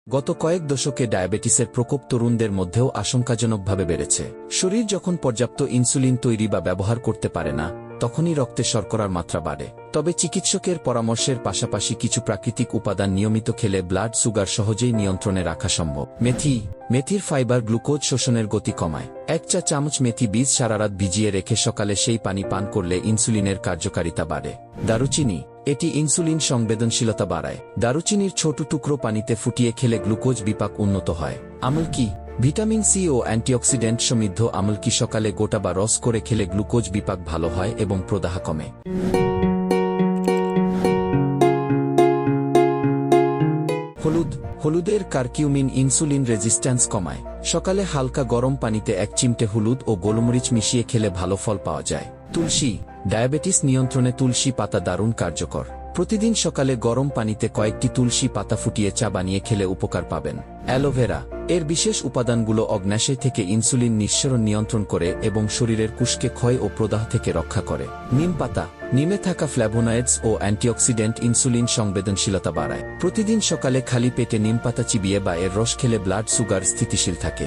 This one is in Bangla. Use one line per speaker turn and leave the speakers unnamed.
গত কয়েক দশকে ডায়াবেটিসের প্রকোপ তরুণদের মধ্যেও আশঙ্কাজনকভাবে বেড়েছে। শরীর যখন পর্যাপ্ত ইনসুলিন তৈরি বা ব্যবহার করতে পারে না, তখনই রক্তে শর্করার মাত্রা বাড়ে। তবে চিকিৎসকের পরামর্শের পাশাপাশি কিছু প্রাকৃতিক উপাদান নিয়মিত খেলে ব্লাড সুগার সহজেই নিয়ন্ত্রণে রাখা সম্ভব। মেথির ফাইবার গ্লুকোজ শোষণের গতি কমায়। 1 চা চামচ মেথি বীজ সারারাত ভিজিয়ে রেখে সকালে সেই পানি পান করলে ইনসুলিনের কার্যকারিতা বাড়ে। দারুচিনি, এটি ইনসুলিন সংবেদনশীলতা বাড়ায়। দারুচিনির ছোট টুকরো পানিতে ফুটিয়ে খেলে গ্লুকোজ বিপাক উন্নত হয়। আমলকি, ভিটামিন সি ও অ্যান্টিঅক্সিডেন্ট সমৃদ্ধ আমলকি সকালে গোটা বা রস করে খেলে গ্লুকোজ বিপাক ভালো হয় এবং প্রদাহ কমে। হলুদের কারকিউমিন ইনসুলিন রেজিস্ট্যান্স কমায়। সকালে হালকা গরম পানিতে 1 চিমটে হলুদ ও গোলমরিচ মিশিয়ে খেলে ভালো ফল পাওয়া যায়। তুলসী, ডায়াবেটিস নিয়ন্ত্রণে তুলসী পাতা দারুণ কার্যকর। প্রতিদিন সকালে গরম পানিতে কয়েকটি তুলসী পাতা ফুটিয়ে চা বানিয়ে খেলে উপকার পাবেন। অ্যালোভেরা, এর বিশেষ উপাদানগুলো অগ্ন্যাশয় থেকে ইনসুলিন নিঃসরণ নিয়ন্ত্রণ করে এবং শরীরের কোষকে ক্ষয় ও প্রদাহ থেকে রক্ষা করে। নিম পাতা, নিমে থাকা ফ্ল্যাভোনয়েডস ও অ্যান্টিঅক্সিডেন্ট ইনসুলিন সংবেদনশীলতা বাড়ায়। প্রতিদিন সকালে খালি পেটে নিম পাতা চিবিয়ে বা এর রস খেলে ব্লাড সুগার স্থিতিশীল থাকে।